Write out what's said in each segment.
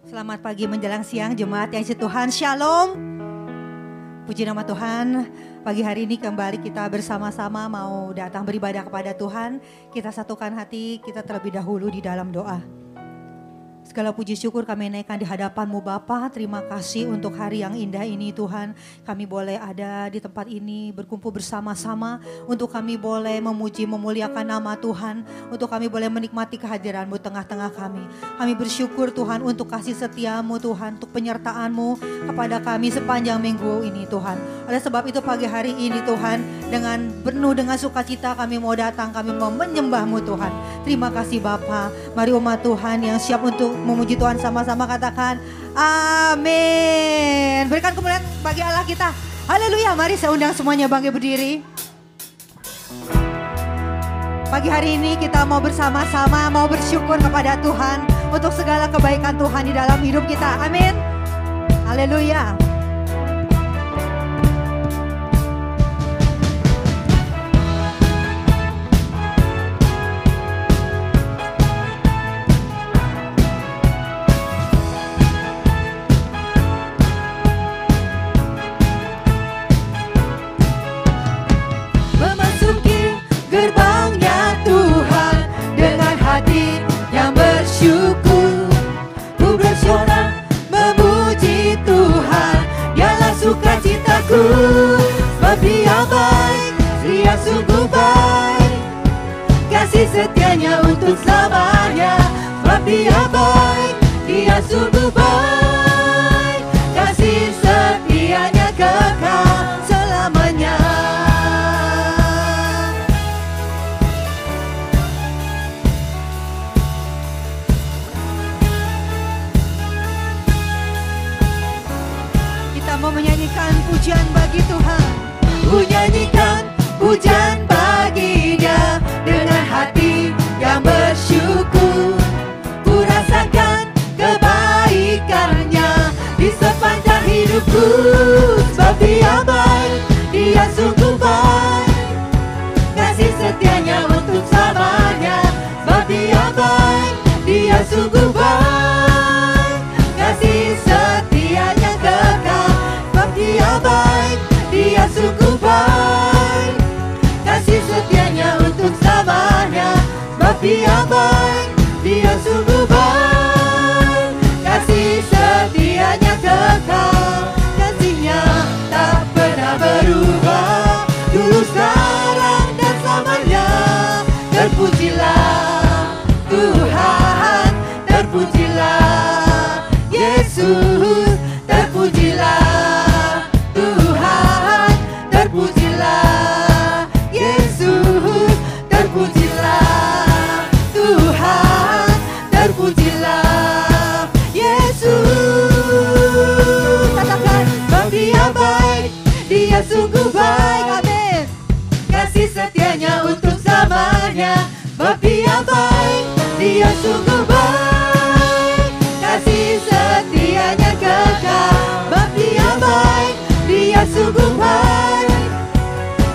Selamat pagi menjelang siang jemaat yang dikasihi Tuhan, Shalom. Puji nama Tuhan, pagi hari ini kembali kita bersama-sama mau datang beribadah kepada Tuhan. Kita satukan hati, kita terlebih dahulu di dalam doa. Segala puji syukur kami naikkan di hadapan-Mu Bapa. Terima kasih untuk hari yang indah ini Tuhan. Kami boleh ada di tempat ini berkumpul bersama-sama. Untuk kami boleh memuji memuliakan nama Tuhan. Untuk kami boleh menikmati kehadiran-Mu tengah-tengah kami. Kami bersyukur Tuhan untuk kasih setia-Mu Tuhan. Untuk penyertaan-Mu kepada kami sepanjang minggu ini Tuhan. Oleh sebab itu pagi hari ini Tuhan, dengan penuh dengan sukacita kami mau datang, kami mau menyembah-Mu Tuhan. Terima kasih Bapa. Mari umat Tuhan yang siap untuk memuji Tuhan sama-sama katakan amin. Berikan kemuliaan bagi Allah kita. Haleluya. Mari saya undang semuanya bangkit berdiri. Pagi hari ini kita mau bersama-sama mau bersyukur kepada Tuhan untuk segala kebaikan Tuhan di dalam hidup kita. Amin. Haleluya. Sebab Dia baik, Dia sungguh baik, kasih setianya untuk selamanya. Sebab Dia baik, Dia sungguh baik, kasih setianya kekal selamanya. Kita mau menyanyikan pujian bagi Tuhan. Ku nyanyikan pujian bagi-Nya dengan hati yang bersyukur. Ku rasakan kebaikan-Nya di sepanjang hidupku. Sebab Dia baik, Dia sungguh baik, kasih setianya untuk selamanya. Sebab Dia baik, Dia sungguh baik, kasih setianya kekal. Sebab Dia baik, Dia sungguh baik, kasih setianya untuk selamanya. Sebab Dia baik, Dia sungguh baik, kasih setianya kekal. Kasih-Nya tak pernah berubah, dulu sekarang dan selamanya. Terpujilah Tuhan, terpujilah Yesus, terpujilah sungguh baik, amin. Kasih setianya untuk selamanya. Sebab Dia baik, Dia sungguh baik, kasih setianya kekal. Sebab Dia baik, Dia sungguh baik,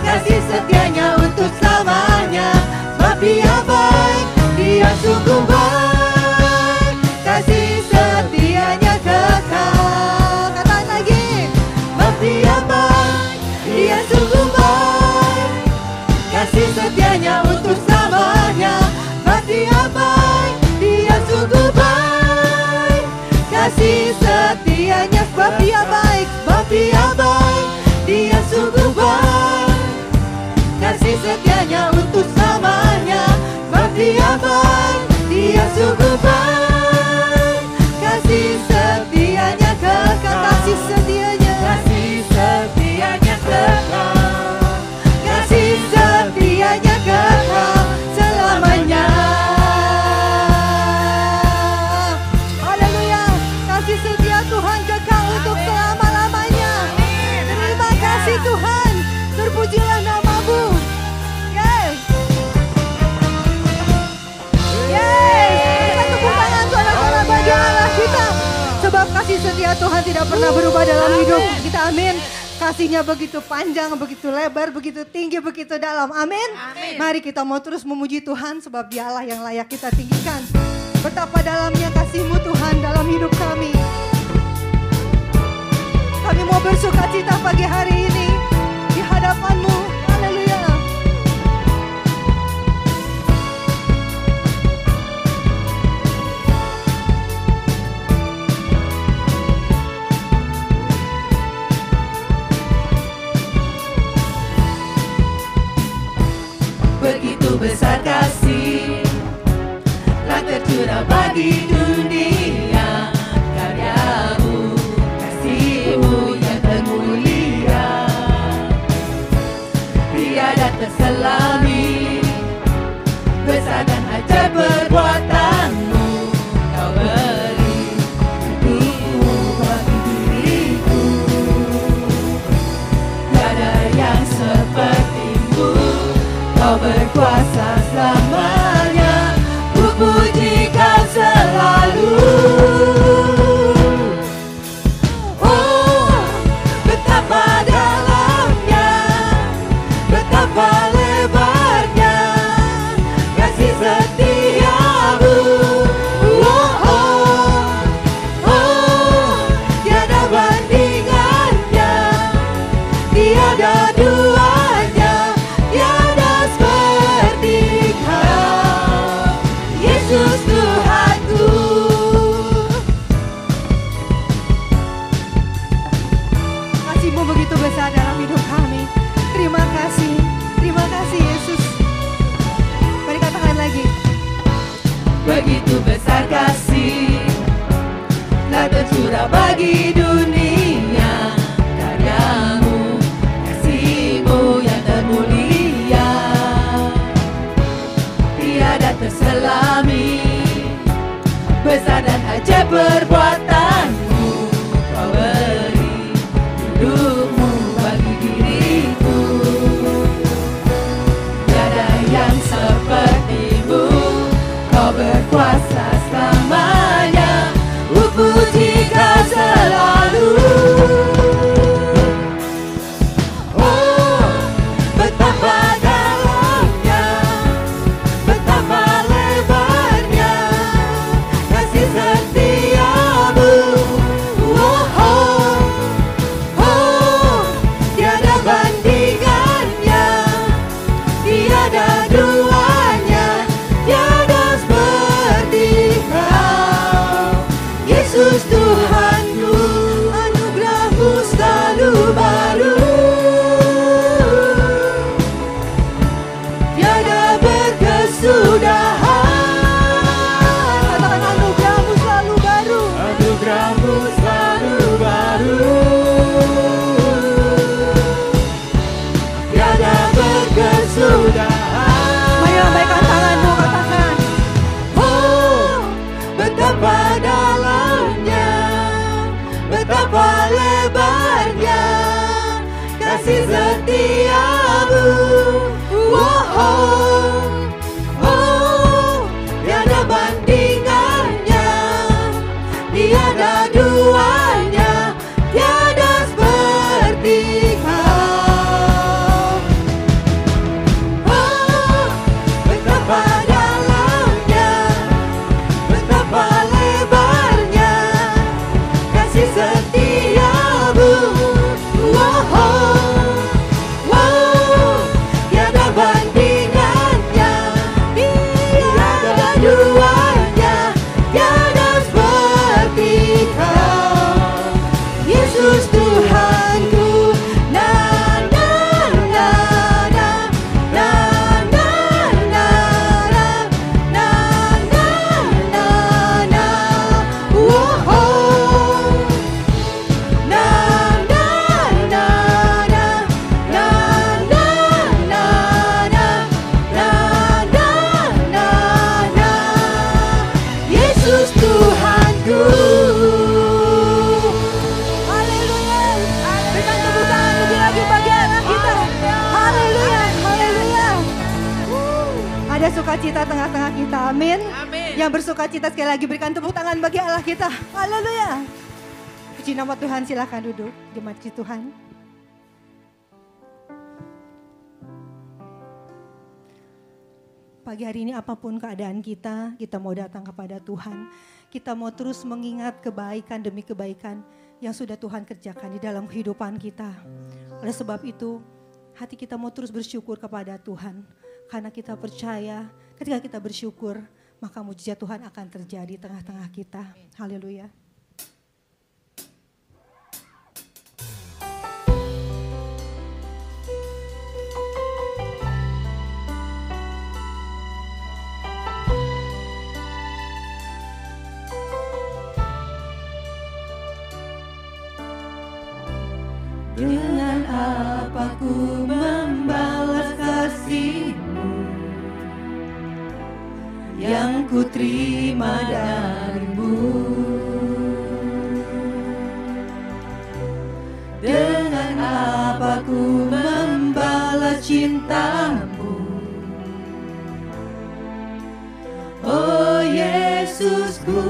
kasih setianya untuk selamanya. Sebab Dia baik, Dia sungguh baik, kasih setianya kekal. Katakan lagi. Sebab Dia baik, Dia sungguh baik, kasih setianya untuk selamanya. Sebab Dia baik, Dia sungguh baik, kasih setianya. Sebab Dia baik, sebab Dia baik, Dia sungguh baik, kasih setianya untuk selamanya. Sebab Dia baik, Dia sungguh baik, kasih setianya kekal. Kasih setianya, kasih setianya kekal, kasih setianya kekal selamanya. Haleluya. Kasih setia Tuhan kekal untuk selama-lamanya. Terima kasih Tuhan. Terpujilah nama-Mu. Yes. Yes. Kita tepuk tangan saudara-saudara bagi Allah kita. Sebab kasih setia Tuhan tidak pernah berubah dalam hidup kita. Amin. Kasih-Nya begitu panjang, begitu lebar, begitu tinggi, begitu dalam. Amin. Mari kita mau terus memuji Tuhan sebab Dialah yang layak kita tinggikan. Betapa dalamnya kasih-Mu Tuhan dalam hidup kami. Kami mau bersuka cita pagi hari ini di hadapan-Mu. Haleluya. Begitu besar kasih telah tercurah bagi dunia, karya-Mu, kasih-Mu yang termulia, tiada terselami, besar dan ajaib perbuatan-Mu. Kau beri hidupmu bagi diriku, tiada yang seperti-Mu. Kau berkuasa selamanya, ku puji Kau selalu. Oh, betapa dalamnya, betapa lebarnya kasih setia-Mu. Oh, oh, oh, tiada bandingannya, tiada duanya, tiada seperti Kau, Yesus Tuhanku. Kasih-Mu begitu besar dalam hidup kami. Terima kasih Yesus. Mari katakan lagi. Begitu besar kasih telah tercurah bagi dunia, karya-Mu, kasih-Mu yang termulia, tiada terselami, besar dan ajaib perbuatan-Mu. Kau beri hidupmu bagi diriku, tiada yang seperti-Mu. Kau berkuasa selamanya, ku puji Kau selalu. Oh, betapa dalamnya, betapa lebarnya kasih setia-Mu. Oh, oh, oh, tiada bandingannya, tiada duanya, tiada seperti Kau, Yesus Tuhanku. Anugerah-Mu selalu baru, tiada berkesudahan. Katakan anugerah-Mu selalu baru. Anugerah-Mu selalu baru, tiada berkesudahan. Mari lambaikan tanganmu, katakan. Oh, betapa dalamnya, betapa lebarnya kasih setia-Mu. Oh, oh, oh, tiada bandingannya, tiada duanya, tiada seperti Kau. Oh, betapa dalamnya, betapa lebarnya kasih setia-Mu. Oh, oh, oh, tiada bandingannya, tiada duanya, tiada seperti Kau, Yesus Tuhanku. Na na na na na na na na na na na. Oh, oh. Na na na na na na na na na na na. Yesus Tuhanku. Haleluya. Berikan tepuk tangan lebih lagi bagi anak kita. Haleluya. Haleluya. Ada sukacita tengah-tengah kita. Amin. Yang bersukacita sekali lagi berikan tepuk tangan bagi Allah kita. Haleluya. Puji nama Tuhan, silakan duduk. Jemaat Tuhan. Pagi hari ini apapun keadaan kita mau datang kepada Tuhan. Kita mau terus mengingat kebaikan demi kebaikan yang sudah Tuhan kerjakan di dalam kehidupan kita. Oleh sebab itu, hati kita mau terus bersyukur kepada Tuhan. Karena kita percaya ketika kita bersyukur, maka mujizat Tuhan akan terjadi di tengah-tengah kita. Haleluya. Dengan apa ku membalas kasih-Mu yang ku terima dari-Mu? Dengan apa ku membalas cinta-Mu? Oh Yesusku,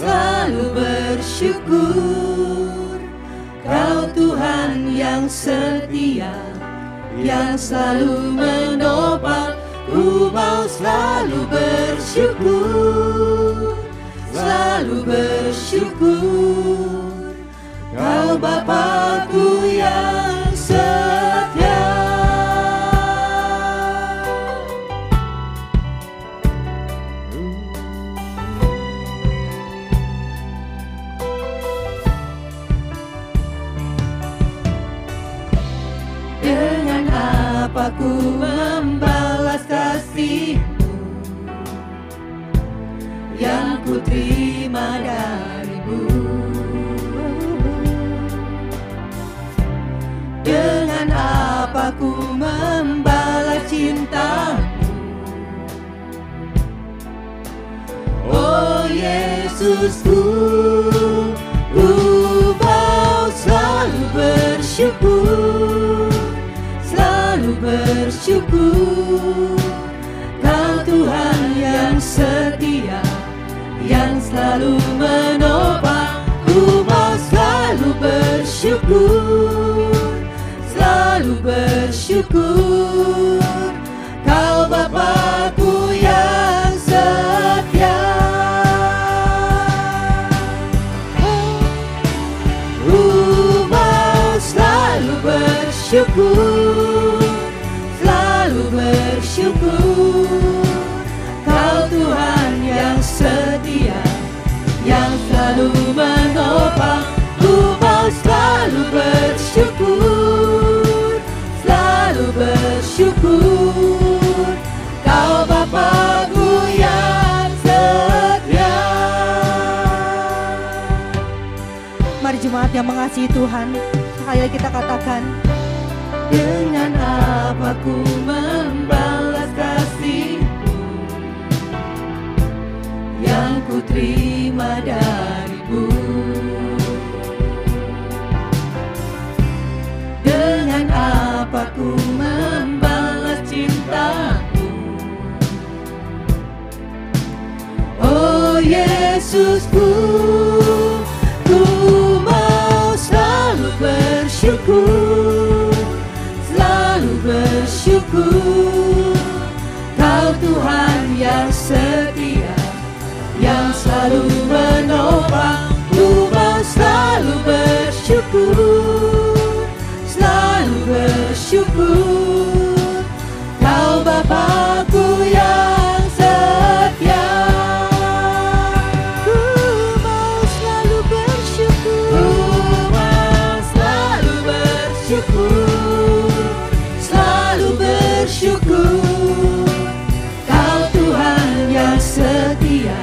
selalu bersyukur, Kau Tuhan yang setia, yang selalu menopang. Ku mau selalu bersyukur, Kau Bapa-Ku yang setia. Aku membalas kasih-Mu yang ku terima dari-Mu. Dengan apa ku membalas cinta-Mu? Oh Yesusku, ku mau selalu bersyukur, Kau Tuhan yang setia, yang selalu menopang. Ku mau selalu bersyukur, Kau Bapa-Ku yang setia. Ku mau selalu bersyukur, Kau Tuhan yang setia, yang selalu menopang. Ku mau selalu bersyukur, Kau Bapa-Ku yang setia. Mari jemaat yang mengasihi Tuhan, sekali lagi kita katakan, dengan apa ku membalas kasih-Mu yang ku terima dari-Mu? Dengan apa ku membalas cinta-Mu? Oh Yesusku, ku mau selalu bersyukur, Kau Tuhan yang setia, yang selalu menopang. Ku mau selalu bersyukur, Kau Bapa-Ku yang setia. Ku mau selalu bersyukur, Kau Tuhan yang setia,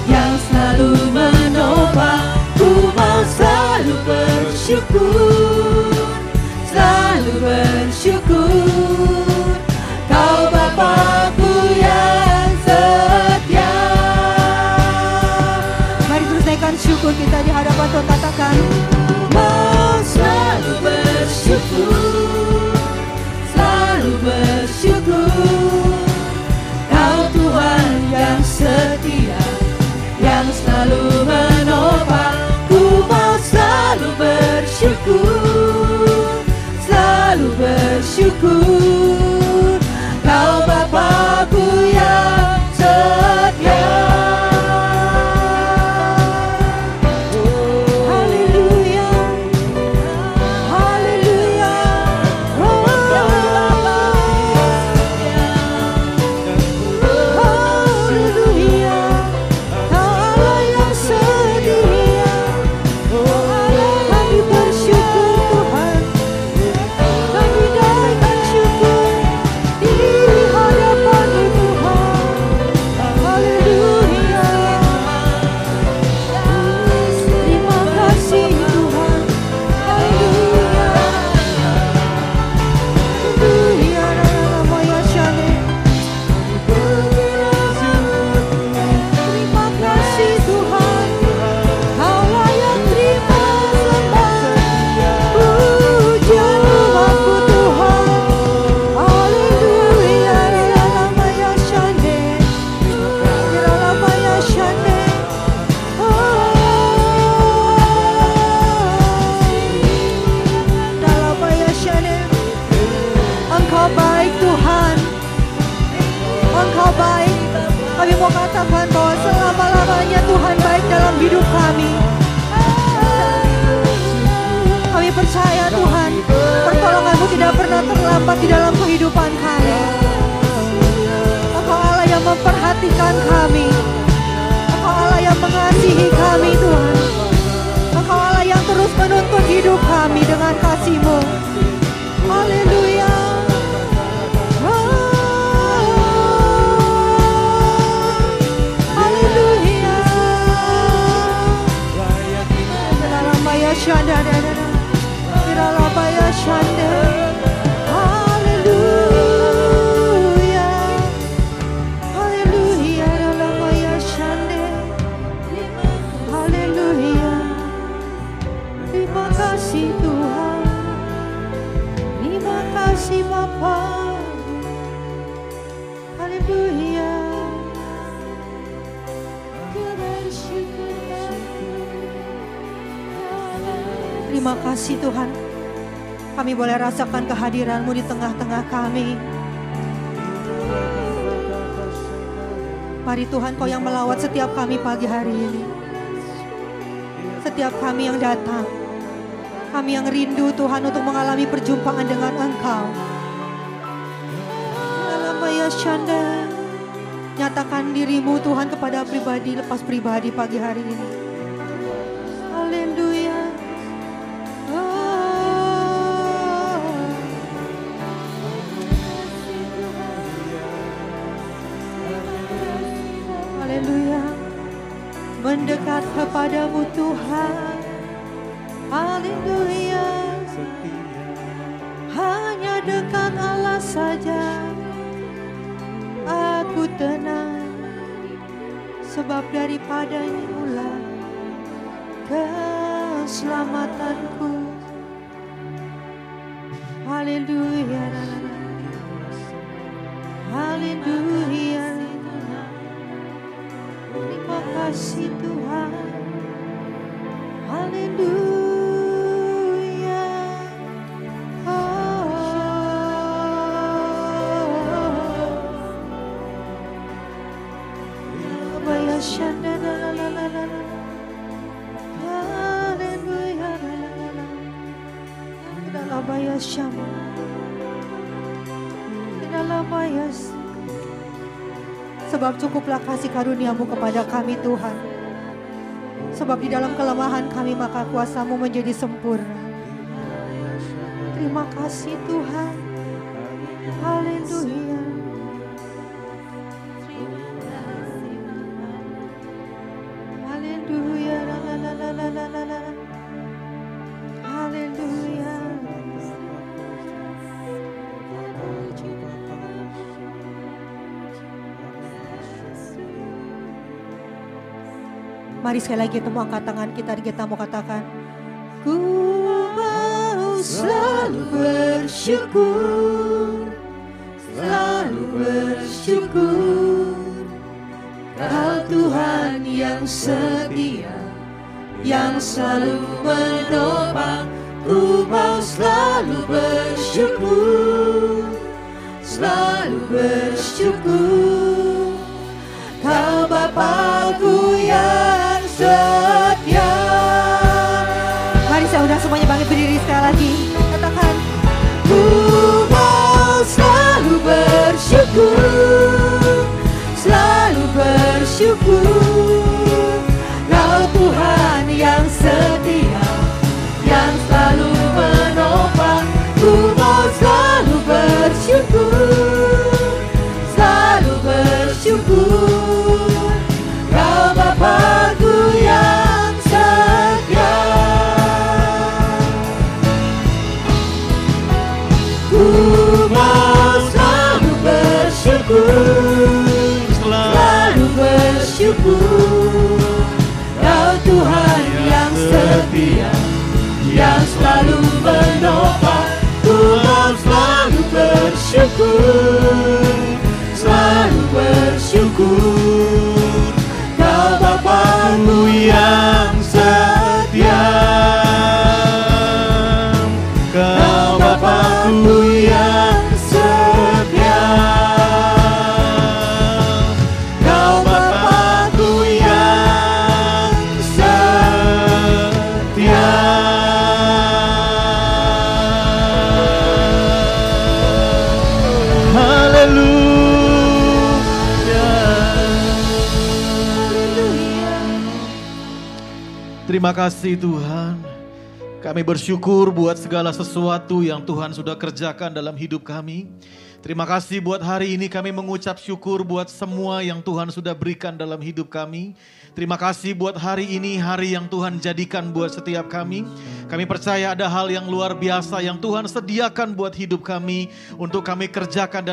yang selalu menopang. Ku mau selalu bersyukur, Kau Bapa-Ku yang setia. mari terus naikkan syukur kita di hadapan Tuhan. Katakan, mau selalu bersyukur, Kau Tuhan yang setia, yang selalu menopang. bertempat di dalam kehidupan kami. Engkau Allah yang memperhatikan kami. Engkau Allah yang mengasihi kami Tuhan. Engkau Allah yang terus menuntun hidup kami dengan kasih-Mu. Haleluya. Haleluya. Shanda da da da. Iralabaya shanda. Haleluya. Haleluya. Iralabaya shanda. Haleluya. Terima kasih Tuhan. Terima kasih Bapa. Haleluya. Terima kasih Tuhan. Kami boleh rasakan kehadiran-Mu di tengah-tengah kami. Mari Tuhan, Kau yang melawat setiap kami pagi hari ini. Setiap kami yang datang. Kami yang rindu Tuhan untuk mengalami perjumpaan dengan Engkau. Nyatakan diri-Mu Tuhan kepada pribadi lepas pribadi pagi hari ini. Haleluya. Haleluya. Mendekat kepadamu Tuhan. Haleluya. Hanya dekat Allah saja aku tenang, sebab daripadanya mula keselamatanku. Haleluya. Haleluya. Terima kasih Tuhan. Haleluya. Haleluya. Sebab cukuplah kasih karunia-Mu kepada kami Tuhan. Sebab di dalam kelemahan kami maka kuasa-Mu menjadi sempurna. Terima kasih Tuhan. Haleluya. Haleluya. Haleluya. Mari sekali lagi kita mau angkat tangan kita mau katakan, ku mau selalu bersyukur, selalu bersyukur. Kau Tuhan yang setia, yang selalu menopang. Ku mau selalu bersyukur, selalu bersyukur. Kau Bapakku yang setia. Mari saya undang semuanya bangkit berdiri sekali lagi. Katakan, ku mau selalu bersyukur, selalu bersyukur. Kau Tuhan yang setia, yang selalu menopang. Ku mau selalu bersyukur, selalu bersyukur. Kau Bapakku yang setia. Ku mau selalu bersyukur, selalu bersyukur. Kau Tuhan yang setia, yang selalu menopang. Ku mau selalu bersyukur, selalu bersyukur. Kau Bapakku yang setia, Kau Bapakku yang setia, Kau Bapakku yang setia. Terima kasih Tuhan. Kami bersyukur buat segala sesuatu yang Tuhan sudah kerjakan dalam hidup kami. Terima kasih buat hari ini kami mengucap syukur buat semua yang Tuhan sudah berikan dalam hidup kami. Terima kasih buat hari ini, hari yang Tuhan jadikan buat setiap kami. Kami percaya ada hal yang luar biasa yang Tuhan sediakan buat hidup kami. Untuk kami kerjakan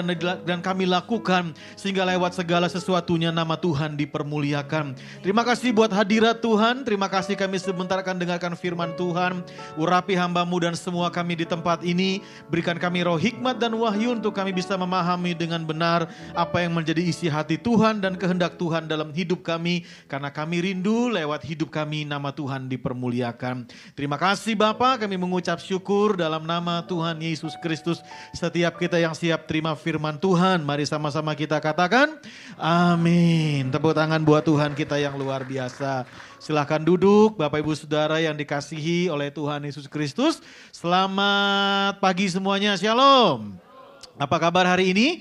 dan kami lakukan. Sehingga lewat segala sesuatunya nama Tuhan dipermuliakan. Terima kasih buat hadirat Tuhan. Terima kasih kami sebentar akan dengarkan firman Tuhan. Urapi hamba-Mu dan semua kami di tempat ini. Berikan kami roh hikmat dan wahyu untuk kami bisa memahami dengan benar apa yang menjadi isi hati Tuhan dan kehendak Tuhan dalam hidup kami. Karena kami rindu lewat hidup kami nama Tuhan dipermuliakan. Terima kasih Bapa, kami mengucap syukur dalam nama Tuhan Yesus Kristus. Setiap kita yang siap terima firman Tuhan, mari sama-sama kita katakan amin. Tepuk tangan buat Tuhan kita yang luar biasa. Silahkan duduk Bapak Ibu Saudara yang dikasihi oleh Tuhan Yesus Kristus. Selamat pagi semuanya, shalom. Apa kabar hari ini?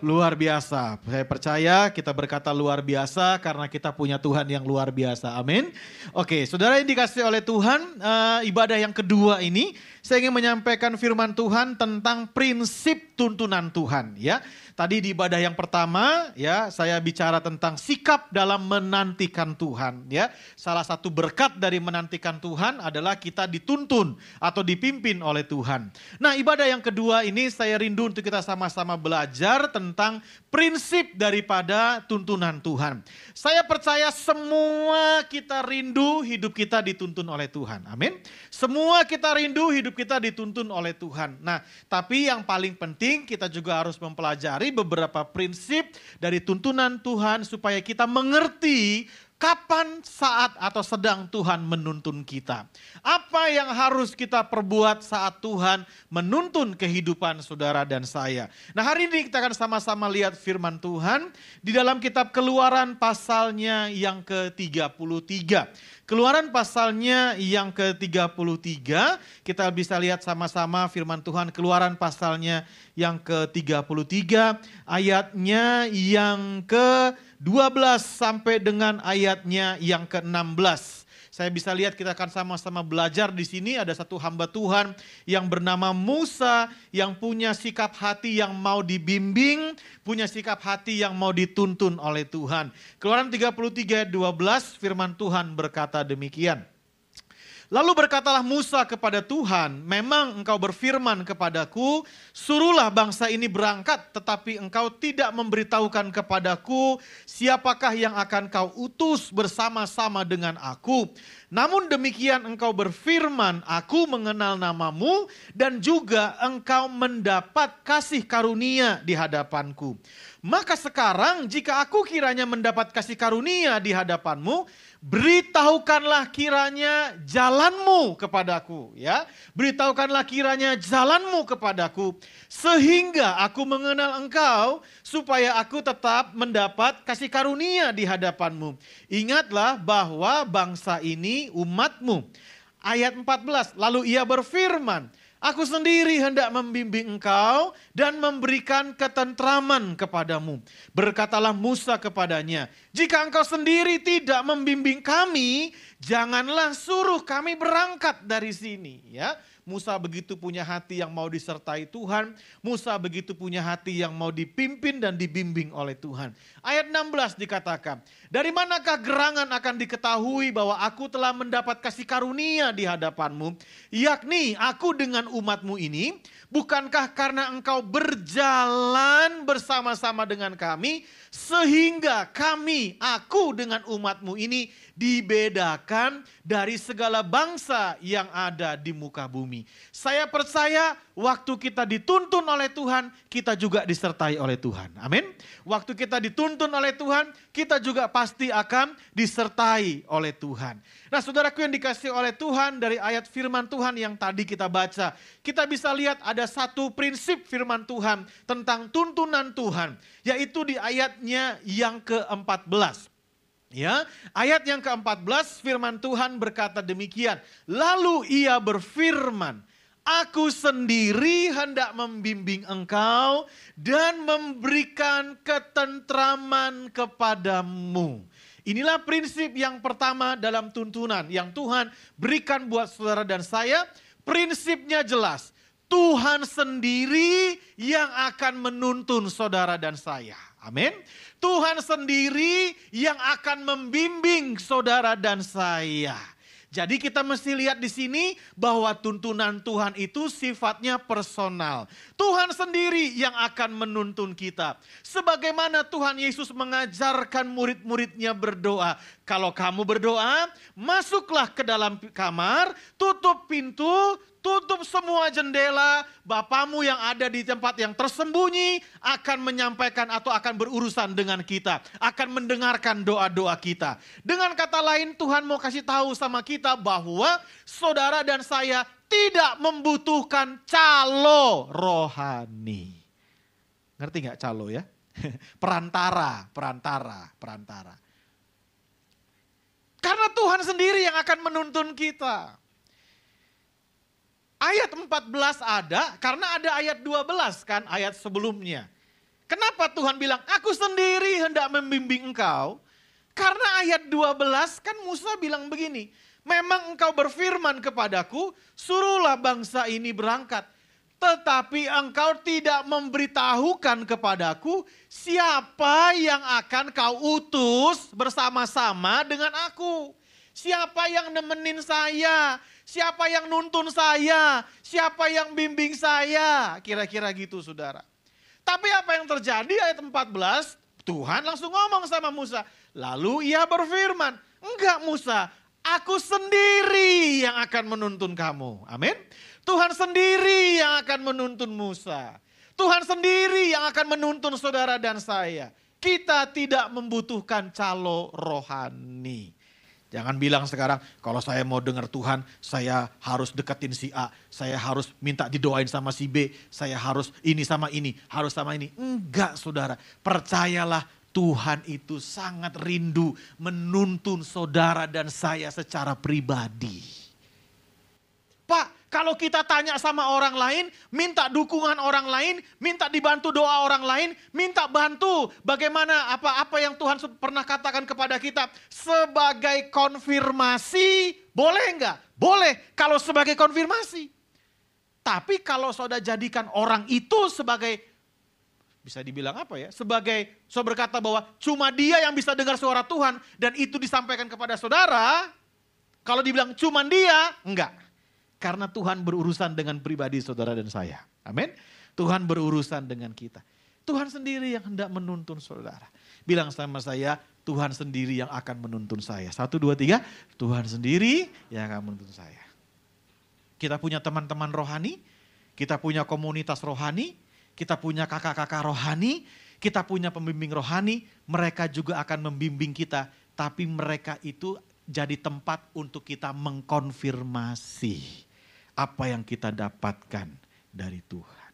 Luar biasa. Saya percaya kita berkata luar biasa karena kita punya Tuhan yang luar biasa. Amin. Oke, saudara yang dikasihi oleh Tuhan, ibadah yang kedua ini saya ingin menyampaikan firman Tuhan tentang prinsip tuntunan Tuhan. Ya, tadi di ibadah yang pertama, ya saya bicara tentang sikap dalam menantikan Tuhan. Ya, salah satu berkat dari menantikan Tuhan adalah kita dituntun atau dipimpin oleh Tuhan. Nah, ibadah yang kedua ini saya rindu untuk kita sama-sama belajar tentang prinsip daripada tuntunan Tuhan. Saya percaya semua kita rindu hidup kita dituntun oleh Tuhan. Amin. Semua kita rindu hidup kita dituntun oleh Tuhan. Nah, tapi yang paling penting kita juga harus mempelajari beberapa prinsip dari tuntunan Tuhan supaya kita mengerti kapan, saat, atau sedang Tuhan menuntun kita. Apa yang harus kita perbuat saat Tuhan menuntun kehidupan saudara dan saya. Nah, hari ini kita akan sama-sama lihat firman Tuhan di dalam kitab Keluaran pasalnya yang ke-33. Keluaran pasalnya yang ke-33, kita bisa lihat sama-sama firman Tuhan. Keluaran pasalnya yang ke-33, ayatnya yang ke-12 sampai dengan ayatnya yang ke-16. Saya bisa lihat kita akan sama-sama belajar di sini ada satu hamba Tuhan yang bernama Musa yang punya sikap hati yang mau dibimbing, punya sikap hati yang mau dituntun oleh Tuhan. Keluaran 33 ayat 12 firman Tuhan berkata demikian. Lalu berkatalah Musa kepada Tuhan, memang engkau berfirman kepadaku, suruhlah bangsa ini berangkat, tetapi engkau tidak memberitahukan kepadaku siapakah yang akan kau utus bersama-sama dengan aku. Namun demikian engkau berfirman, aku mengenal namamu dan juga engkau mendapat kasih karunia di hadapanku. Maka sekarang jika aku kiranya mendapat kasih karunia di hadapanmu, beritahukanlah kiranya jalanmu kepadaku, ya. Beritahukanlah kiranya jalanmu kepadaku sehingga aku mengenal engkau supaya aku tetap mendapat kasih karunia di hadapanmu. Ingatlah bahwa bangsa ini umatmu. Ayat 14, lalu ia berfirman, aku sendiri hendak membimbing engkau dan memberikan ketentraman kepadamu. Berkatalah Musa kepadanya, jika engkau sendiri tidak membimbing kami, janganlah suruh kami berangkat dari sini. Ya, Musa begitu punya hati yang mau disertai Tuhan. Musa begitu punya hati yang mau dipimpin dan dibimbing oleh Tuhan. Ayat 16 dikatakan, dari manakah gerangan akan diketahui bahwa aku telah mendapat kasih karunia di hadapanmu, yakni aku dengan umatmu ini, bukankah karena engkau berjalan bersama-sama dengan kami, sehingga aku dengan umatmu ini dibedakan dari segala bangsa yang ada di muka bumi. Saya percaya waktu kita dituntun oleh Tuhan, kita juga disertai oleh Tuhan. Amin. Waktu kita dituntun oleh Tuhan, kita juga pasti akan disertai oleh Tuhan. Nah, saudaraku yang dikasihi oleh Tuhan, dari ayat firman Tuhan yang tadi kita baca, kita bisa lihat ada satu prinsip firman Tuhan tentang tuntunan Tuhan, yaitu di ayatnya yang ke-14. Ya, ayat yang ke-14 firman Tuhan berkata demikian. Lalu ia berfirman, aku sendiri hendak membimbing engkau dan memberikan ketentraman kepadamu. Inilah prinsip yang pertama dalam tuntunan yang Tuhan berikan buat saudara dan saya. Prinsipnya jelas. Tuhan sendiri yang akan menuntun saudara dan saya. Amin. Tuhan sendiri yang akan membimbing saudara dan saya. Jadi kita mesti lihat di sini bahwa tuntunan Tuhan itu sifatnya personal. Tuhan sendiri yang akan menuntun kita. Sebagaimana Tuhan Yesus mengajarkan murid-muridnya berdoa. Kalau kamu berdoa, masuklah ke dalam kamar, tutup pintu, tutup semua jendela, Bapamu yang ada di tempat yang tersembunyi akan menyampaikan atau akan berurusan dengan kita. Akan mendengarkan doa-doa kita. Dengan kata lain Tuhan mau kasih tahu sama kita bahwa saudara dan saya tidak membutuhkan calo rohani. Ngerti gak calo ya? Perantara. Karena Tuhan sendiri yang akan menuntun kita. Ayat 14 ada karena ada ayat 12 kan, ayat sebelumnya. Kenapa Tuhan bilang, aku sendiri hendak membimbing engkau? Karena ayat 12 kan Musa bilang begini, memang engkau berfirman kepadaku, suruhlah bangsa ini berangkat. Tetapi engkau tidak memberitahukan kepadaku siapa yang akan kau utus bersama-sama dengan aku. Siapa yang nemenin saya? Siapa yang nuntun saya? Siapa yang bimbing saya? Kira-kira gitu saudara. Tapi apa yang terjadi ayat 14? Tuhan langsung ngomong sama Musa. Lalu ia berfirman, enggak Musa, aku sendiri yang akan menuntun kamu. Amin. Tuhan sendiri yang akan menuntun Musa. Tuhan sendiri yang akan menuntun saudara dan saya. Kita tidak membutuhkan calo rohani. Jangan bilang sekarang, kalau saya mau dengar Tuhan, saya harus deketin si A. Saya harus minta didoain sama si B. Saya harus ini sama ini, harus sama ini. Enggak saudara, percayalah Tuhan itu sangat rindu menuntun saudara dan saya secara pribadi. Pak, kalau kita tanya sama orang lain, minta dukungan orang lain, minta dibantu doa orang lain, minta bantu bagaimana apa yang Tuhan pernah katakan kepada kita sebagai konfirmasi, boleh enggak? Boleh kalau sebagai konfirmasi. Tapi kalau saudara jadikan orang itu sebagai, bisa dibilang apa ya, sebagai saudara berkata bahwa cuma dia yang bisa dengar suara Tuhan dan itu disampaikan kepada saudara, kalau dibilang cuma dia, enggak. Karena Tuhan berurusan dengan pribadi saudara dan saya. Amin. Tuhan berurusan dengan kita. Tuhan sendiri yang hendak menuntun saudara. Bilang sama saya, Tuhan sendiri yang akan menuntun saya. 1, 2, 3, Tuhan sendiri yang akan menuntun saya. Kita punya teman-teman rohani, kita punya komunitas rohani, kita punya kakak-kakak rohani, kita punya pembimbing rohani, mereka juga akan membimbing kita. Tapi mereka itu jadi tempat untuk kita mengkonfirmasi apa yang kita dapatkan dari Tuhan.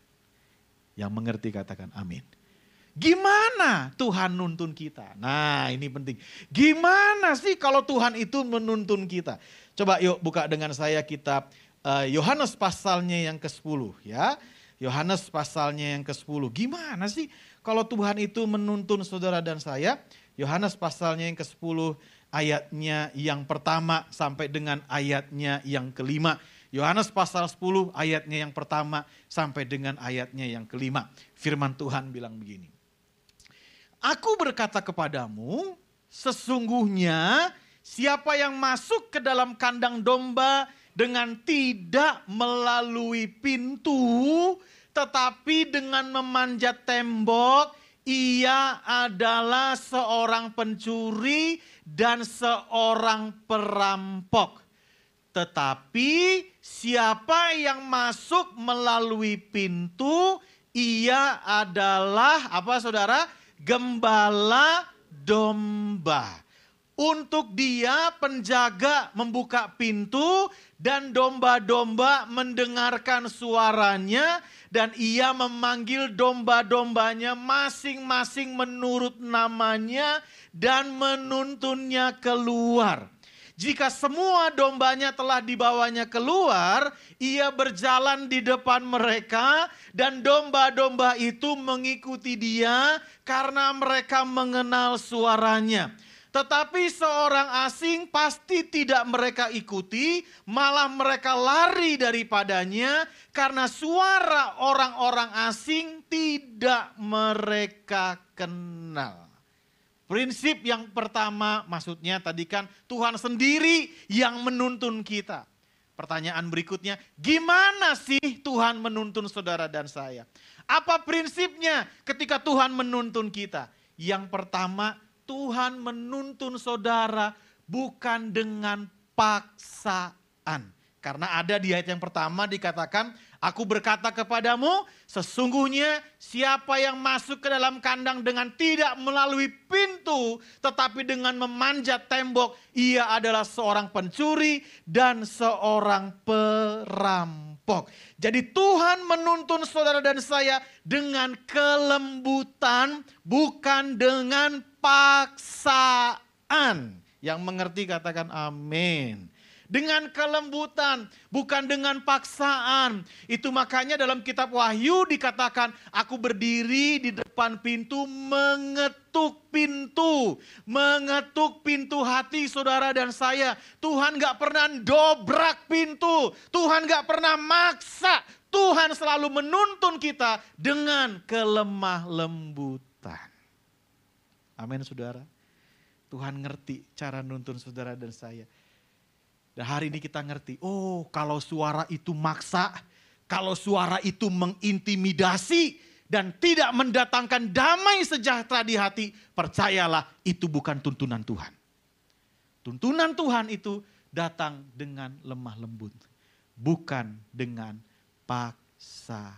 Yang mengerti katakan amin. Gimana Tuhan nuntun kita? Nah ini penting. Gimana sih kalau Tuhan itu menuntun kita? Coba yuk buka dengan saya kitab Yohanes pasalnya yang ke-10 ya. Yohanes pasalnya yang ke-10. Gimana sih kalau Tuhan itu menuntun saudara dan saya? Yohanes pasalnya yang ke-10 ayatnya yang pertama sampai dengan ayatnya yang kelima. Yohanes pasal 10 ayatnya yang pertama sampai dengan ayatnya yang kelima. Firman Tuhan bilang begini. Aku berkata kepadamu, sesungguhnya siapa yang masuk ke dalam kandang domba dengan tidak melalui pintu, tetapi dengan memanjat tembok, ia adalah seorang pencuri dan seorang perampok. Tetapi siapa yang masuk melalui pintu, ia adalah apa saudara? Gembala domba. Untuk dia penjaga membuka pintu dan domba-domba mendengarkan suaranya dan ia memanggil domba-dombanya masing-masing menurut namanya dan menuntunnya keluar. Jika semua dombanya telah dibawanya keluar, ia berjalan di depan mereka dan domba-domba itu mengikuti dia karena mereka mengenal suaranya. Tetapi seorang asing pasti tidak mereka ikuti, malah mereka lari daripadanya karena suara orang-orang asing tidak mereka kenal. Prinsip yang pertama maksudnya tadi kan Tuhan sendiri yang menuntun kita. Pertanyaan berikutnya, gimana sih Tuhan menuntun saudara dan saya? Apa prinsipnya ketika Tuhan menuntun kita? Yang pertama, Tuhan menuntun saudara bukan dengan paksaan. Karena ada di ayat yang pertama dikatakan, aku berkata kepadamu, sesungguhnya siapa yang masuk ke dalam kandang dengan tidak melalui pintu, tetapi dengan memanjat tembok, ia adalah seorang pencuri dan seorang perampok. Jadi Tuhan menuntun saudara dan saya dengan kelembutan, bukan dengan paksaan. Yang mengerti katakan amin. Dengan kelembutan, bukan dengan paksaan. Itu makanya dalam kitab Wahyu dikatakan, aku berdiri di depan pintu mengetuk pintu. Mengetuk pintu hati saudara dan saya. Tuhan gak pernah dobrak pintu. Tuhan gak pernah maksa. Tuhan selalu menuntun kita dengan kelemah lembutan. Amin saudara. Tuhan ngerti cara nuntun saudara dan saya. Dan hari ini kita ngerti, oh kalau suara itu maksa, kalau suara itu mengintimidasi dan tidak mendatangkan damai sejahtera di hati, percayalah itu bukan tuntunan Tuhan. Tuntunan Tuhan itu datang dengan lemah lembut, bukan dengan paksaan.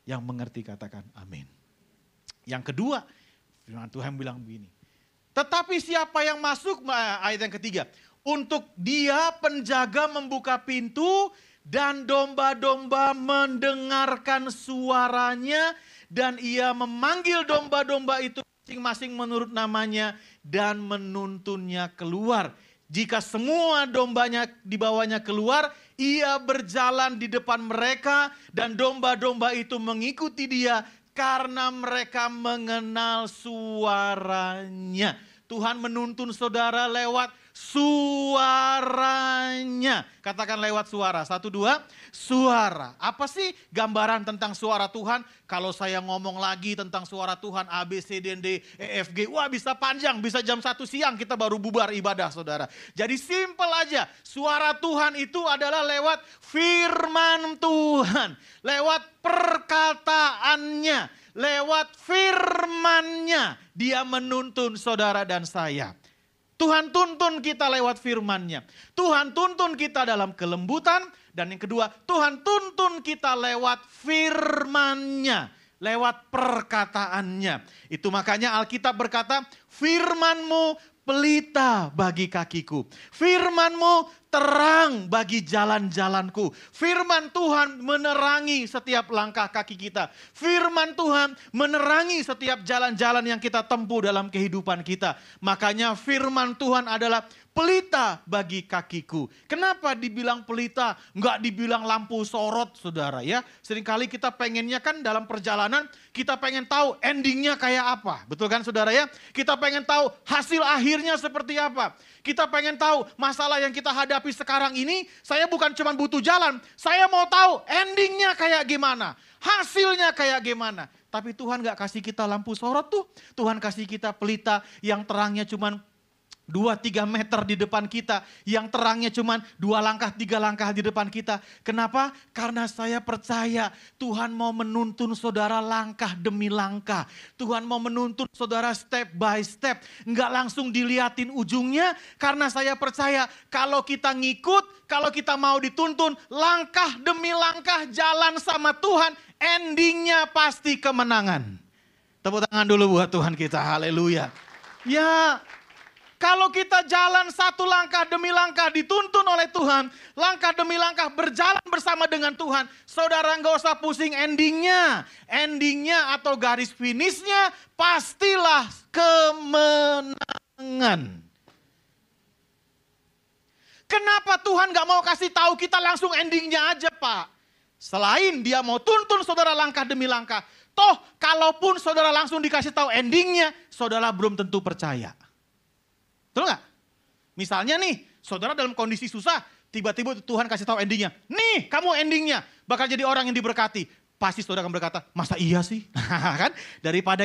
Yang mengerti katakan amin. Yang kedua, firman Tuhan bilang begini, tetapi siapa yang masuk, ayat yang ketiga, untuk dia penjaga membuka pintu dan domba-domba mendengarkan suaranya dan ia memanggil domba-domba itu masing-masing menurut namanya dan menuntunnya keluar. Jika semua dombanya dibawanya keluar, ia berjalan di depan mereka dan domba-domba itu mengikuti dia karena mereka mengenal suaranya. Tuhan menuntun saudara lewat suaranya. Katakan lewat suara. 1, 2, suara. Apa sih gambaran tentang suara Tuhan? Kalau saya ngomong lagi tentang suara Tuhan A, B, C, D, D, E, F, G. Wah bisa panjang, bisa jam 1 siang kita baru bubar ibadah saudara. Jadi simple aja. Suara Tuhan itu adalah lewat firman Tuhan. Lewat perkataannya. Lewat firman-Nya dia menuntun saudara dan saya. Tuhan tuntun kita lewat firman-Nya. Tuhan tuntun kita dalam kelembutan. Dan yang kedua, Tuhan tuntun kita lewat firman-Nya. Lewat perkataannya. Itu makanya Alkitab berkata, firman-Mu pelita bagi kakiku. Firman-Mu terang bagi jalan-jalanku. Firman Tuhan menerangi setiap langkah kaki kita. Firman Tuhan menerangi setiap jalan-jalan yang kita tempuh dalam kehidupan kita. Makanya firman Tuhan adalah pelita bagi kakiku. Kenapa dibilang pelita? Enggak dibilang lampu sorot saudara ya. Seringkali kita pengennya kan dalam perjalanan kita pengen tahu endingnya kayak apa. Betul kan saudara ya? Kita pengen tahu hasil akhirnya seperti apa. Kita pengen tahu masalah yang kita hadapi sekarang ini, saya bukan cuma butuh jalan, saya mau tahu endingnya kayak gimana, hasilnya kayak gimana. Tapi Tuhan gak kasih kita lampu sorot tuh, Tuhan kasih kita pelita yang terangnya cuma 2-3 meter di depan kita, yang terangnya cuma 2 langkah 3 langkah di depan kita. Kenapa? Karena saya percaya Tuhan mau menuntun saudara langkah demi langkah. Tuhan mau menuntun saudara step by step. Enggak langsung diliatin ujungnya, karena saya percaya kalau kita ngikut, kalau kita mau dituntun langkah demi langkah jalan sama Tuhan, endingnya pasti kemenangan. Tepuk tangan dulu buat Tuhan kita, haleluya. Ya, kalau kita jalan satu langkah demi langkah dituntun oleh Tuhan, langkah demi langkah berjalan bersama dengan Tuhan, saudara nggak usah pusing endingnya. Endingnya atau garis finishnya pastilah kemenangan. Kenapa Tuhan nggak mau kasih tahu kita langsung endingnya aja Pak? Selain dia mau tuntun saudara langkah demi langkah, Toh kalaupun saudara langsung dikasih tahu endingnya, saudara belum tentu percaya. Betul nggak? Misalnya nih, saudara dalam kondisi susah, tiba-tiba Tuhan kasih tahu endingnya. Nih, kamu endingnya bakal jadi orang yang diberkati. Pasti saudara akan berkata, masa iya sih? Kan? Daripada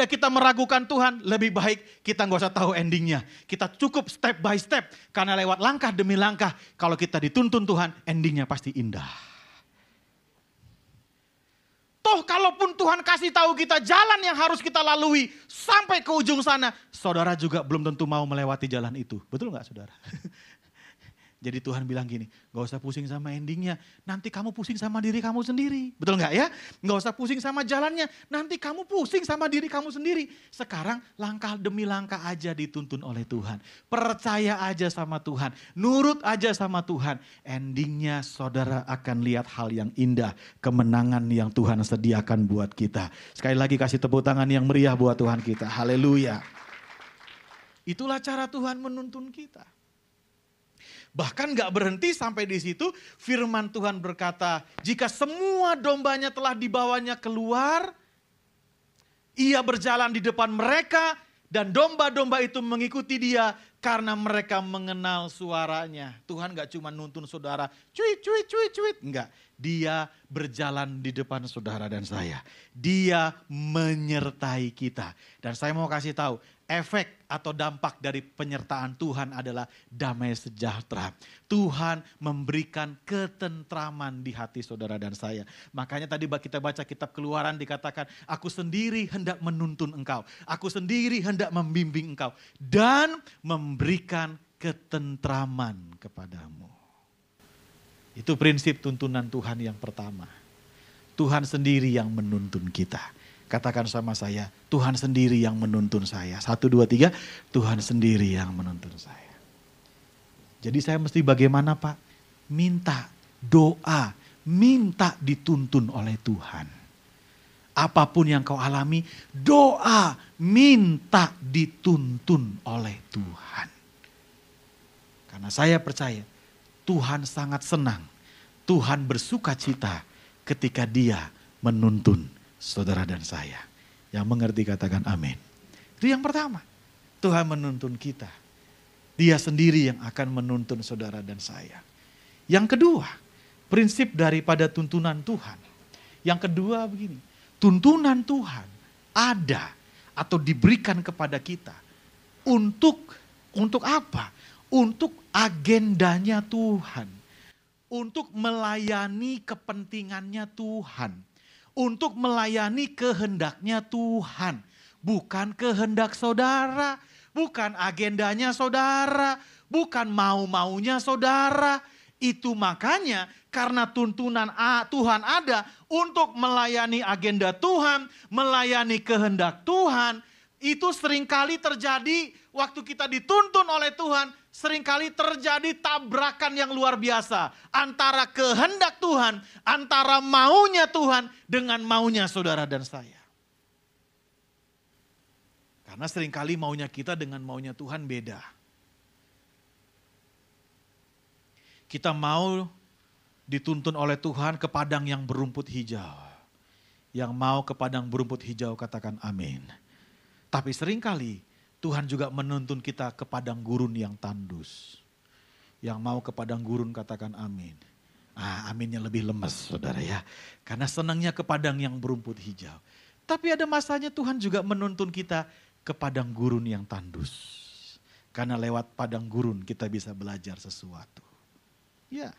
kita meragukan Tuhan, lebih baik kita nggak usah tahu endingnya. Kita cukup step by step, karena lewat langkah demi langkah, kalau kita dituntun Tuhan, endingnya pasti indah. Toh kalaupun Tuhan kasih tahu kita jalan yang harus kita lalui sampai ke ujung sana, saudara juga belum tentu mau melewati jalan itu. Betul nggak saudara? Jadi Tuhan bilang gini, gak usah pusing sama endingnya, nanti kamu pusing sama diri kamu sendiri. Betul gak ya? Gak usah pusing sama jalannya, nanti kamu pusing sama diri kamu sendiri. Sekarang langkah demi langkah aja dituntun oleh Tuhan. Percaya aja sama Tuhan, nurut aja sama Tuhan. Endingnya saudara akan lihat hal yang indah, kemenangan yang Tuhan sediakan buat kita. Sekali lagi kasih tepuk tangan yang meriah buat Tuhan kita, haleluya. Itulah cara Tuhan menuntun kita. Bahkan gak berhenti sampai di situ, firman Tuhan berkata, jika semua dombanya telah dibawanya keluar, ia berjalan di depan mereka dan domba-domba itu mengikuti dia karena mereka mengenal suaranya. Tuhan gak cuma nuntun saudara, cuit, cuit, cuit, cuit. Enggak, dia berjalan di depan saudara dan saya. Dia menyertai kita. Dan saya mau kasih tahu, efek atau dampak dari penyertaan Tuhan adalah damai sejahtera. Tuhan memberikan ketentraman di hati saudara dan saya. Makanya tadi kita baca kitab Keluaran dikatakan, aku sendiri hendak menuntun engkau. Aku sendiri hendak membimbing engkau. Dan memberikan ketentraman kepadamu. Itu prinsip tuntunan Tuhan yang pertama. Tuhan sendiri yang menuntun kita. Katakan sama saya, Tuhan sendiri yang menuntun saya. 1, 2, 3, Tuhan sendiri yang menuntun saya. Jadi saya mesti bagaimana Pak? Minta doa, minta dituntun oleh Tuhan. Apapun yang kau alami, doa, minta dituntun oleh Tuhan. Karena saya percaya, Tuhan sangat senang, Tuhan bersuka cita ketika Dia menuntun saudara dan saya. Yang mengerti katakan amin. Itu yang pertama. Tuhan menuntun kita. Dia sendiri yang akan menuntun saudara dan saya. Yang kedua, prinsip daripada tuntunan Tuhan. Yang kedua begini. Tuntunan Tuhan ada atau diberikan kepada kita. Untuk apa? Untuk agendanya Tuhan. Untuk melayani kepentingannya Tuhan. Untuk melayani kehendaknya Tuhan. Bukan kehendak saudara, bukan agendanya saudara, bukan mau-maunya saudara. Itu makanya karena tuntunan Tuhan ada untuk melayani agenda Tuhan, melayani kehendak Tuhan. Itu seringkali terjadi waktu kita dituntun oleh Tuhan, seringkali terjadi tabrakan yang luar biasa antara kehendak Tuhan, antara maunya Tuhan dengan maunya saudara dan saya. Karena seringkali maunya kita dengan maunya Tuhan beda. Kita mau dituntun oleh Tuhan ke padang yang berumput hijau. Yang mau ke padang berumput hijau katakan amin. Tapi seringkali Tuhan juga menuntun kita ke padang gurun yang tandus. Yang mau ke padang gurun katakan amin. Aminnya lebih lemes saudara ya. Karena senangnya ke padang yang berumput hijau. Tapi ada masanya Tuhan juga menuntun kita ke padang gurun yang tandus. Karena lewat padang gurun kita bisa belajar sesuatu. Ya,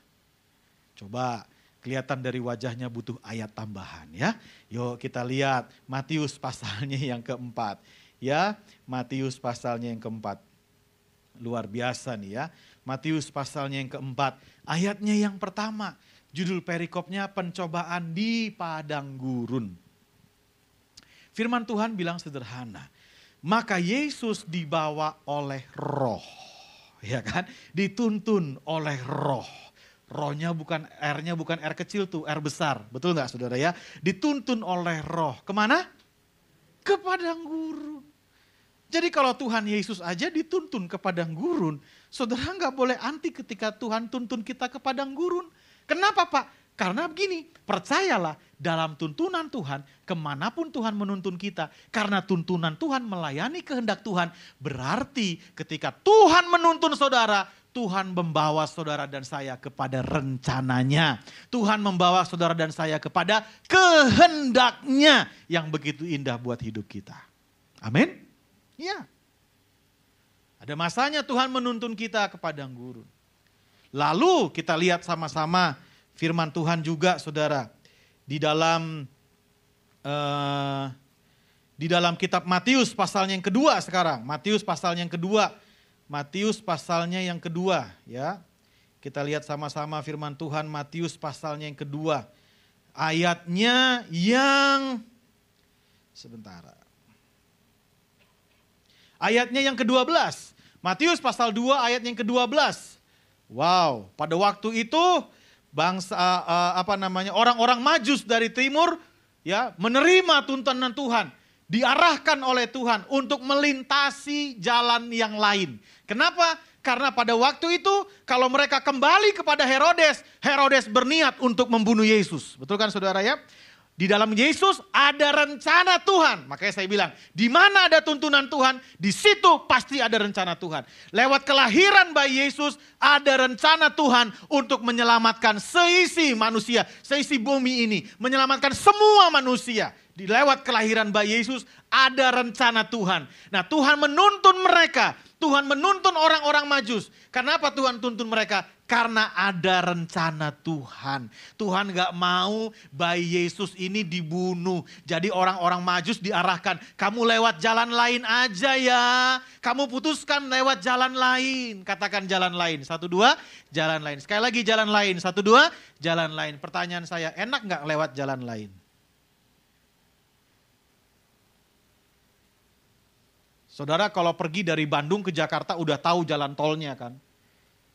coba kelihatan dari wajahnya butuh ayat tambahan ya. Yuk kita lihat Matius pasalnya yang keempat. Ya, Matius pasalnya yang keempat. Luar biasa nih ya. Matius pasalnya yang keempat. Ayatnya yang pertama. Judul perikopnya pencobaan di padang gurun. Firman Tuhan bilang sederhana. Maka Yesus dibawa oleh roh. Ya kan? Dituntun oleh roh. Rohnya bukan R-nya bukan R kecil tuh, R besar. Betul gak saudara ya? Dituntun oleh roh. Kemana? Ke padang gurun. Jadi kalau Tuhan Yesus aja dituntun ke padang gurun, saudara gak boleh anti ketika Tuhan tuntun kita ke padang gurun. Kenapa Pak? Karena begini, percayalah dalam tuntunan Tuhan, kemanapun Tuhan menuntun kita, karena tuntunan Tuhan melayani kehendak Tuhan, berarti ketika Tuhan menuntun saudara, Tuhan membawa saudara dan saya kepada rencananya. Tuhan membawa saudara dan saya kepada kehendaknya yang begitu indah buat hidup kita. Amin? Ya. Ada masanya Tuhan menuntun kita ke padang gurun. Lalu kita lihat sama-sama firman Tuhan juga saudara. Di dalam kitab Matius pasalnya yang kedua sekarang. Matius pasalnya yang kedua ya. Kita lihat sama-sama firman Tuhan Matius pasalnya yang kedua. Ayatnya yang Ayatnya yang ke-12. Matius pasal 2 ayat yang ke-12. Wow, pada waktu itu orang-orang Majus dari timur ya menerima tuntunan Tuhan, diarahkan oleh Tuhan untuk melintasi jalan yang lain. Kenapa? Karena pada waktu itu kalau mereka kembali kepada Herodes berniat untuk membunuh Yesus. Betul kan saudara ya? Di dalam Yesus ada rencana Tuhan. Makanya saya bilang, di mana ada tuntunan Tuhan, di situ pasti ada rencana Tuhan. Lewat kelahiran bayi Yesus, ada rencana Tuhan untuk menyelamatkan seisi manusia, seisi bumi ini. Menyelamatkan semua manusia. Di lewat kelahiran bayi Yesus, ada rencana Tuhan. Nah Tuhan menuntun mereka. Tuhan menuntun orang-orang Majus. Kenapa Tuhan tuntun mereka? Karena ada rencana Tuhan. Tuhan gak mau bayi Yesus ini dibunuh. Jadi orang-orang Majus diarahkan. Kamu lewat jalan lain aja ya. Kamu putuskan lewat jalan lain. Katakan jalan lain. 1, 2, jalan lain. Sekali lagi jalan lain. 1, 2, jalan lain. Pertanyaan saya, enak gak lewat jalan lain? Saudara kalau pergi dari Bandung ke Jakarta udah tahu jalan tolnya kan.